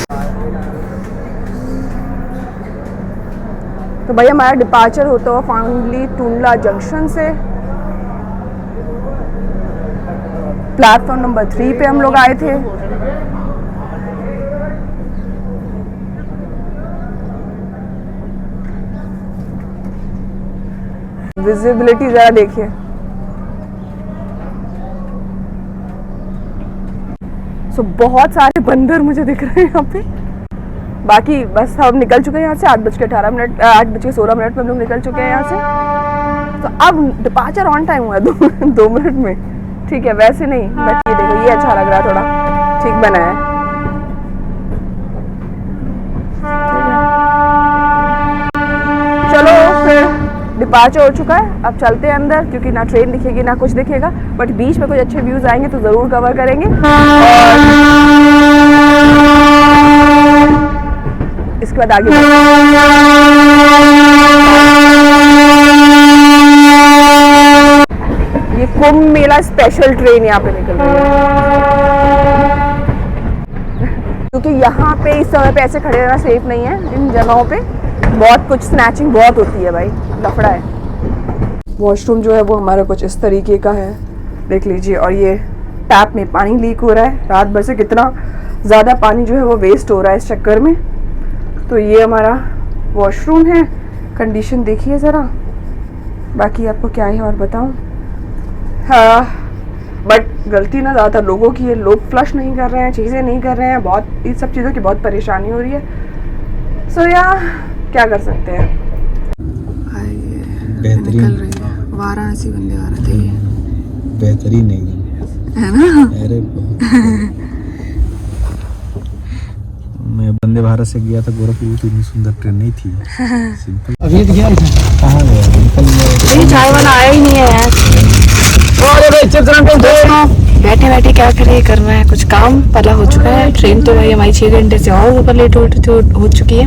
तो भाई हमारा डिपार्चर होता हुआ फाइनली टूंडला जंक्शन से। प्लेटफॉर्म नंबर 3 पे हम लोग आए थे। विजिबिलिटी जरा देखिए, सो बहुत सारे बंदर मुझे दिख रहे हैं यहाँ पे। बाकी बस हम निकल चुके हैं यहाँ से 8:18 मिनट 8:16 में हम लोग निकल चुके हैं यहाँ से। तो अब डिपार्चर ऑन टाइम हुआ है 2 मिनट में, ठीक है। वैसे नहीं, बट ये देखो, ये अच्छा लग रहा है, थोड़ा ठीक बना है। चलो फिर डिपार्चर हो चुका है, अब चलते हैं अंदर, क्योंकि ना ट्रेन दिखेगी ना कुछ दिखेगा, बट बीच में कुछ अच्छे व्यूज आएंगे तो ज़रूर कवर करेंगे। और इसके बाद आगे ये कुंभ मेला स्पेशल ट्रेन यहाँ पे निकल रही है। क्योंकि यहाँ पे इस समय पे ऐसे खड़े रहना सेफ नहीं है इन जगहों पे, बहुत कुछ स्नैचिंग बहुत होती है भाई, लफड़ा है। वॉशरूम जो है वो हमारा कुछ इस तरीके का है, देख लीजिए। और ये टैप में पानी लीक हो रहा है, रात भर से कितना ज़्यादा पानी जो है वो वेस्ट हो रहा है इस चक्कर में। तो ये हमारा वॉशरूम है, कंडीशन देखिए ज़रा, बाकी आपको क्या है और बताऊं। हाँ, बट गलती ना ज़्यादातर लोगों की है, लोग फ्लश नहीं कर रहे हैं, चीज़ें नहीं कर रहे हैं, बहुत इन सब चीज़ों की बहुत परेशानी हो रही है। सो यार क्या कर सकते हैं। बेहतरीन वाराणसी वंदे भारत है ये, बेहतरीन है ना? अरे मैं वंदे भारत से गया था गोरखपुर, तो इतनी सुंदर ट्रेन नहीं थी। सिंपल। अभी गया कहाँ गया? निकल गया। चाय वाला आया ही नहीं है यार। बैठे बैठे क्या करें, करना है कुछ काम, पला हो चुका है। ट्रेन तो भाई हमारी 6 घंटे से और ऊपर लेट हो चुकी है।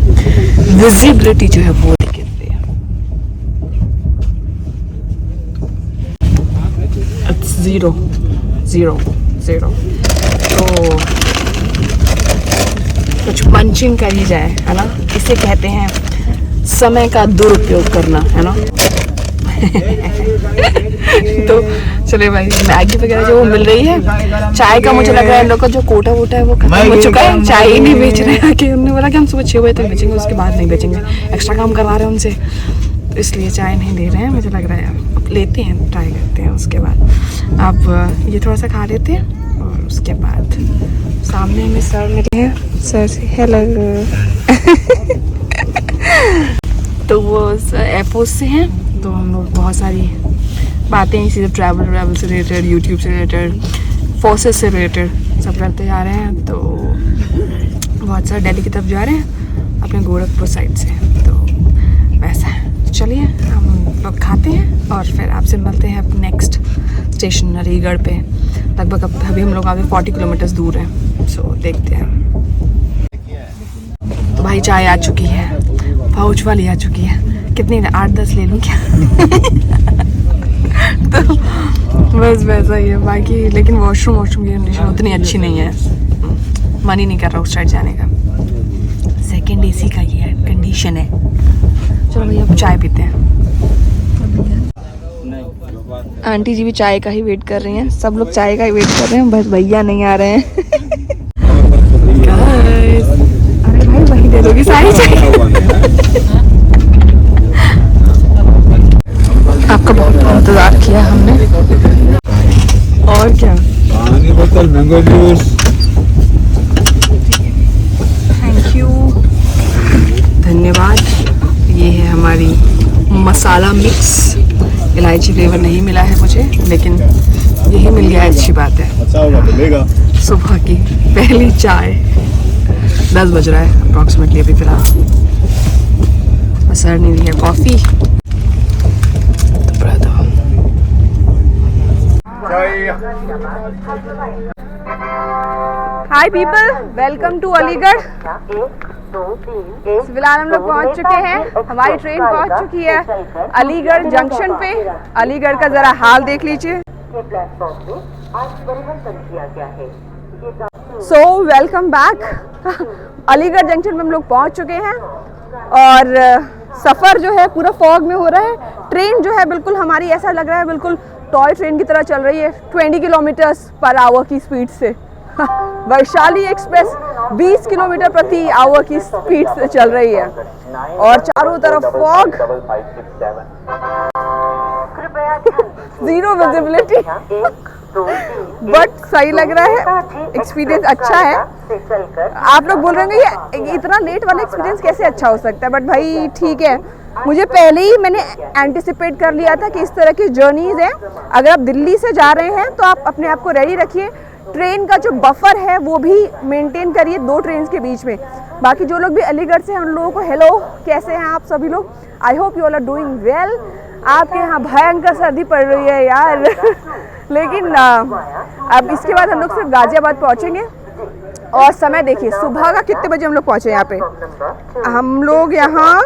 विजिबिलिटी जो है वो दिखती है, जीरो जीरो जीरो। तो कुछ पंचिंग करी जाए, है ना? इसे कहते हैं समय का दुरुपयोग करना, है ना? तो चले भाई, मैगी वगैरह जो वो मिल रही है। चाय का मुझे लग रहा है इन लोग का जो कोटा वोटा है वो खत्म हो चुका है, चाय ही नहीं बेच रहे हैं। कि उन्होंने बोला कि हम सुबह 6 बजे तक बेचेंगे, उसके बाद नहीं बेचेंगे, एक्स्ट्रा काम करवा रहे हैं उनसे, तो इसलिए चाय नहीं दे रहे हैं। मुझे लग रहा है अब लेते हैं, ट्राई करते हैं। उसके बाद अब ये थोड़ा सा खा लेते हैं और उसके बाद सामने में सर मिले हैं, सर से हेलो। तो वो एयरपोर्ट से हैं, तो हम लोग बहुत सारी बातें इसी से ट्रैवल से रिलेटेड, यूट्यूब से रिलेटेड, फोर्सेस से रिलेटेड सब करते जा रहे हैं। तो बहुत सारे दिल्ली की तरफ जा रहे हैं अपने गोरखपुर साइड से, तो वैसा है। चलिए हम लोग खाते हैं और फिर आपसे मिलते हैं अब नेक्स्ट स्टेशन अलीगढ़ पे। लगभग अभी हम लोग आगे 40 किलोमीटर्स दूर हैं, सो देखते हैं। तो भाई चाय आ चुकी है, पाउच वाली आ चुकी है। कितनी 8-10 ले लूँ क्या? तो बस वैसा ही है बाकी। लेकिन वॉशरूम की कंडीशन उतनी अच्छी नहीं है, मन ही नहीं कर रहा उस साइड जाने का। सेकंड एसी का ये कंडीशन है। चलो भैया अब चाय पीते हैं। आंटी जी भी चाय का ही वेट कर रही हैं, सब लोग चाय का ही वेट कर रहे हैं, बस भैया नहीं आ रहे हैं। अरे भाई वही दे दोगी सारी चाय। आपका बहुत इंतजार किया हमने, और क्या। पानी बोतल, मैंगो जूस। थैंक यू, धन्यवाद। ये है हमारी मसाला मिक्स, इलायची फ्लेवर नहीं मिला है मुझे, लेकिन यही मिल गया है, अच्छी बात है। अच्छा होगा तो लेगा। सुबह की पहली चाय, 10 बज रहा है अप्रॉक्सीमेटली अभी फिलहाल। सर ने दी है coffee. Hi people, welcome to Aligarh. फिलहाल हम लोग पहुंच चुके हैं, हमारी ट्रेन पहुंच चुकी है अलीगढ़ जंक्शन पे। अलीगढ़ का जरा हाल देख लीजिए। So welcome back. Aligarh junction पे हम लोग पहुंच चुके हैं और सफ़र जो है पूरा फॉग में हो रहा है। ट्रेन जो है बिल्कुल हमारी ऐसा लग रहा है बिल्कुल टॉय ट्रेन की तरह चल रही है, 20 किलोमीटर्स पर आवर की स्पीड से। वैशाली एक्सप्रेस 20 किलोमीटर प्रति आवर की स्पीड से चल रही है और चारों तरफ फॉग, जीरो विजिबिलिटी। बट सही लग रहा है, एक्सपीरियंस अच्छा है। आप लोग बोल रहे होंगे ये इतना लेट वाला एक्सपीरियंस कैसे अच्छा हो सकता है, बट भाई ठीक है। मुझे पहले ही मैंने एंटिसिपेट कर लिया था कि इस तरह की जर्नीज हैं। अगर आप दिल्ली से जा रहे हैं तो आप अपने आप को रेडी रखिए, ट्रेन का जो बफर है वो भी मेंटेन करिए 2 ट्रेन के बीच में। बाकी जो लोग भी अलीगढ़ से हैं उन लोगों को हेलो, कैसे हैं आप सभी लोग? I hope you all are doing well. आपके यहाँ भयंकर सर्दी पड़ रही है यार। लेकिन अब इसके बाद हम लोग सिर्फ गाजियाबाद पहुँचेंगे और समय देखिए सुबह का कितने बजे हम लोग पहुंचे यहाँ पे। हम लोग यहाँ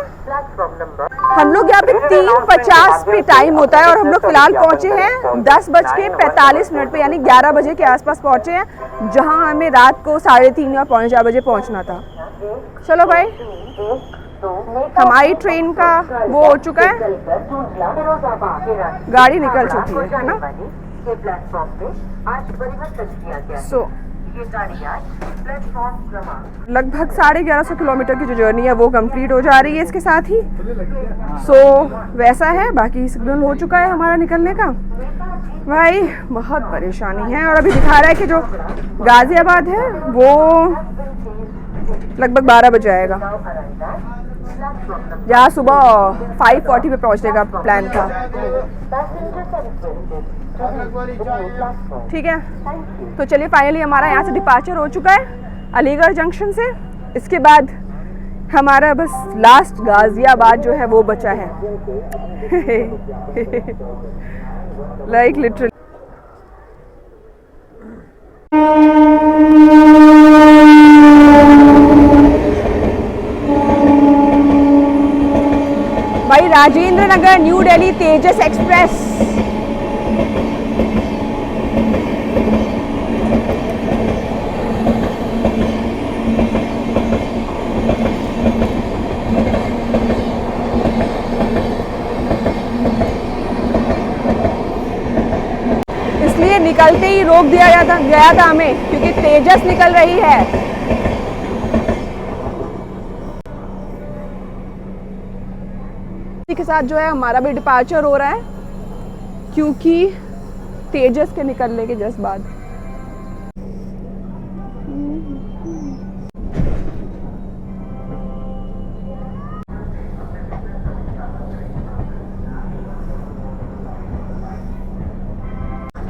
पे 3:50 पे टाइम होता है और हम लोग फिलहाल पहुंचे हैं 10:45 पे, यानी 11 बजे के आसपास पहुंचे हैं, जहां हमें रात को 3:30 या 3:45 बजे पहुंचना था। चलो भाई, हमारी ट्रेन का वो हो चुका है, गाड़ी निकल चुकी है ना। सो लगभग 1150 किलोमीटर की जो जर्नी है वो कंप्लीट हो जा रही है इसके साथ ही। सो वैसा है, बाकी सिग्नल हो चुका है हमारा निकलने का। भाई बहुत परेशानी है, और अभी दिखा रहा है कि जो गाजियाबाद है वो लगभग 12 बजे आएगा, जहाँ सुबह 5:40 पे पहुंचने का प्लान था। ठीक है, तो चलिए फाइनली हमारा यहाँ से डिपार्चर हो चुका है अलीगढ़ जंक्शन से। इसके बाद हमारा बस लास्ट गाजियाबाद जो है वो बचा है। लाइक लिटरली भाई, राजेंद्र नगर न्यू दिल्ली तेजस एक्सप्रेस। इसलिए निकलते ही रोक दिया गया था हमें, क्योंकि तेजस निकल रही है। के साथ जो है हमारा भी डिपार्चर हो रहा है, क्योंकि तेजस के निकलने के जस्ट बाद।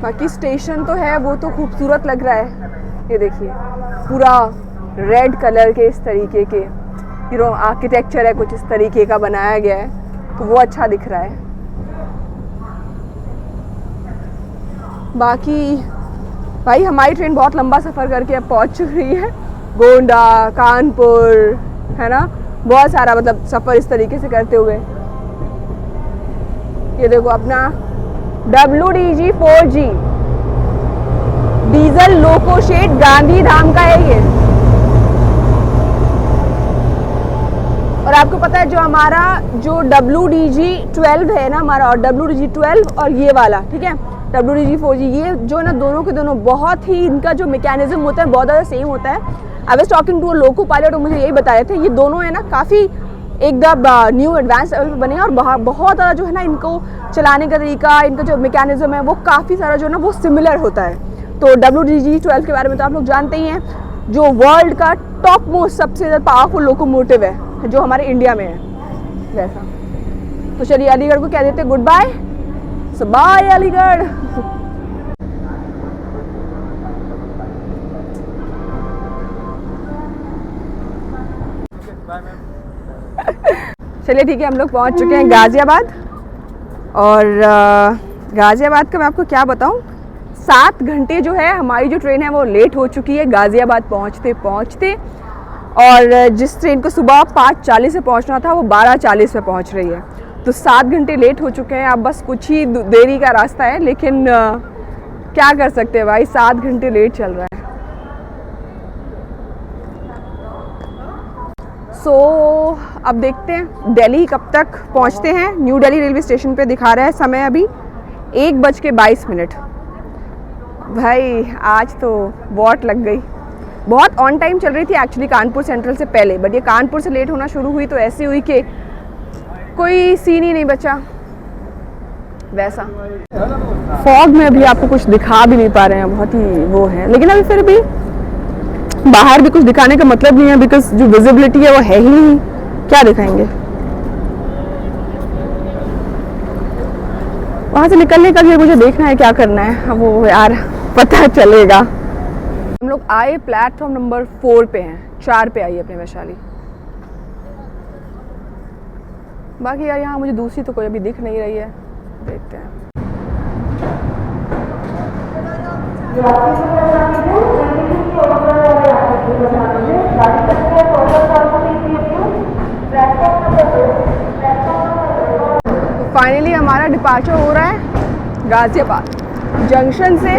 बाकी स्टेशन तो है, वो तो खूबसूरत लग रहा है। ये देखिए पूरा रेड कलर के इस तरीके के आर्किटेक्चर है, कुछ इस तरीके का बनाया गया है, तो वो अच्छा दिख रहा है। बाकी भाई हमारी ट्रेन बहुत लंबा सफ़र करके अब पहुंच चुकी है गोंडा, कानपुर, है ना, बहुत सारा मतलब सफ़र इस तरीके से करते हुए। ये देखो अपना WDG 4G diesel loco shed Gandhidham का है ये। और आपको पता है जो हमारा जो WDG 12 है ना हमारा, और WDG 12 और ये वाला, ठीक है, WDG 4G, ये जो है ना दोनों के दोनों बहुत ही, इनका जो मैकेनिज्म होता है बहुत ज़्यादा सेम होता है। I was talking to a loco pilot, और मुझे यही बताए थे ये दोनों है ना काफ़ी एकदम न्यू एडवांस लेवल पे बने हैं, और बहुत ज़्यादा जो है ना इनको चलाने का तरीका, इनका जो मैकेनिज्म है वो काफ़ी सारा जो है ना वो सिमिलर होता है। तो WDG 12 के बारे में तो आप लोग जानते ही हैं, जो वर्ल्ड का टॉप मोस्ट सबसे ज़्यादा पावरफुल लोकोमोटिव है जो हमारे इंडिया में है वैसा। तो चलिए अलीगढ़ को कह देते गुड बाय, सो बाय अलीगढ़। चलिए ठीक है, हम लोग पहुंच चुके हैं गाजियाबाद, और गाजियाबाद का मैं आपको क्या बताऊं, 7 घंटे जो है हमारी जो ट्रेन है वो लेट हो चुकी है गाजियाबाद पहुंचते पहुंचते, और जिस ट्रेन को सुबह 5:40 से पहुंचना था वो 12:40 पे पहुंच रही है। तो 7 घंटे लेट हो चुके हैं। अब बस कुछ ही देरी का रास्ता है, लेकिन क्या कर सकते हैं भाई, 7 घंटे लेट चल रहा है। अब देखते हैं दिल्ली कब तक पहुंचते हैं। न्यू दिल्ली रेलवे स्टेशन पे दिखा रहा है समय अभी 1:22। भाई आज तो वॉट लग गई, बहुत ऑन टाइम चल रही थी एक्चुअली कानपुर सेंट्रल से पहले, बट ये कानपुर से लेट होना शुरू हुई तो ऐसी हुई कि कोई सीन ही नहीं बचा वैसा। फॉग में अभी आपको कुछ दिखा भी नहीं पा रहे हैं, बहुत ही वो है, लेकिन अभी फिर भी बाहर भी कुछ दिखाने का मतलब नहीं है, बिकॉज जो विजिबिलिटी है वो है ही नहीं, क्या दिखाएंगे। वहां से निकलने का भी मुझे देखना है क्या करना है, वो यार पता चलेगा। हम लोग आए प्लेटफॉर्म नंबर 4 पे हैं, 4 पे आई अपनी वैशाली। बाकी यार यहाँ मुझे दूसरी तो कोई अभी दिख नहीं रही है, देखते हैं। फाइनली हमारा डिपार्चर हो रहा है गाजियाबाद जंक्शन से।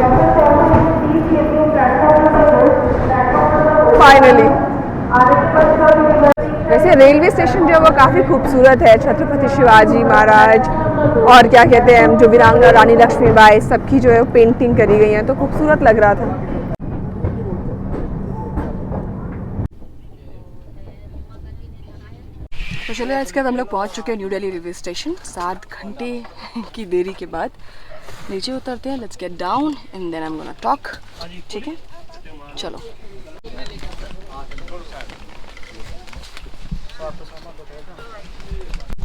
फाइनली वैसे रेलवे स्टेशन जो है वो काफ़ी खूबसूरत है। छत्रपति शिवाजी महाराज और क्या कहते हैं जो वीरांगना रानी लक्ष्मीबाई सबकी जो है पेंटिंग करी गई है, तो खूबसूरत लग रहा था। तो चलो आज के बाद हम लोग पहुंच चुके हैं न्यू दिल्ली रेलवे स्टेशन। 7 घंटे की देरी के बाद नीचे उतरते हैं। Let's get down and then I am gonna talk. ठीक है, चलो।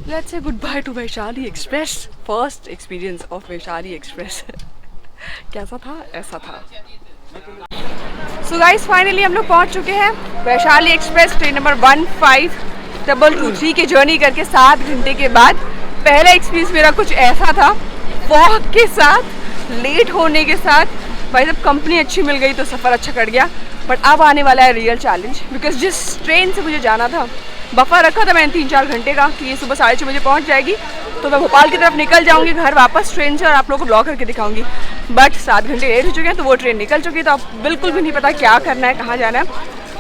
Let's say goodbye to Vaishali express. First experience of Vaishali express. कैसा था? ऐसा था। सो गाइस फाइनली हम लोग पहुंच चुके हैं वैशाली एक्सप्रेस ट्रेन नंबर 152223 की जर्नी करके 7 घंटे के बाद। पहला एक्सपीरियंस मेरा कुछ ऐसा था, फॉग के साथ, लेट होने के साथ। भाई जब कंपनी अच्छी मिल गई तो सफ़र अच्छा कट गया। बट अब आने वाला है रियल चैलेंज, बिकॉज जिस ट्रेन से मुझे जाना था, बफा रखा था मैंने 3-4 घंटे का कि ये सुबह 6:30 बजे पहुंच जाएगी, तो मैं भोपाल की तरफ निकल जाऊंगी घर वापस ट्रेन से और आप लोगों को ब्लॉग करके दिखाऊंगी। बट 7 घंटे लेट हो चुके हैं, तो वो ट्रेन निकल चुकी है, तो अब बिल्कुल भी नहीं पता क्या करना है, कहाँ जाना है।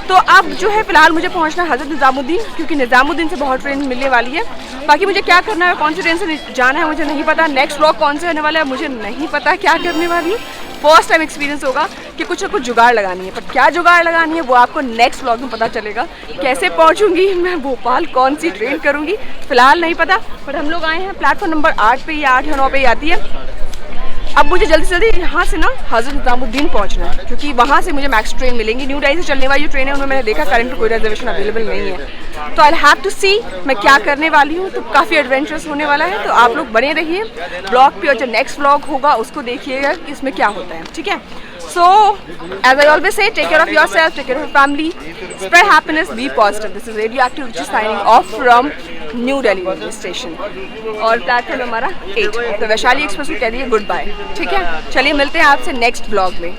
तो अब जो है फ़िलहाल मुझे पहुंचना है हज़रत निज़ामुद्दीन, क्योंकि निज़ामुद्दीन से बहुत ट्रेन मिलने वाली है। बाकी मुझे क्या करना है, कौन सी ट्रेन से जाना है मुझे नहीं पता। नेक्स्ट व्लॉग कौन से होने वाला है मुझे नहीं पता, क्या करने वाली हूँ। फर्स्ट टाइम एक्सपीरियंस होगा कि कुछ ना कुछ जुगाड़ लगानी है, पर क्या जुगाड़ लगानी है वो आपको नेक्स्ट व्लॉग में पता चलेगा। कैसे पहुँचूँगी मैं भोपाल, कौन सी ट्रेन करूँगी, फ़िलहाल नहीं पता। पर हम लोग आए हैं प्लेटफॉर्म नंबर 8 पे, या 8 या 9 पे आती है। अब मुझे जल्दी से जल्दी यहाँ से ना हज़रत निज़ामुद्दीन पहुँचना है, क्योंकि वहाँ से मुझे मैक्स ट्रेन मिलेंगी। न्यू दिल्ली से चलने वाली जो ट्रेन है उनमें मैंने देखा करंट पे कोई रिजर्वेशन अवेलेबल नहीं है। तो आई हैव टू सी मैं क्या करने वाली हूँ। तो काफ़ी एडवेंचरस होने वाला है, तो आप लोग बने रहिए ब्लॉग पे, और जो नेक्स्ट व्लॉग होगा उसको देखिएगा कि इसमें क्या होता है। ठीक है, so as I always say, take care of yourself, take care of your family, spread happiness, be positive. This is Radioactive Ruchi signing off from new Delhi railway station, और प्लेटफॉर्म हमारा 8। तो वैशाली एक्सप्रेस को कह दिए गुड बाय। ठीक है, चलिए मिलते हैं आपसे नेक्स्ट ब्लॉग में।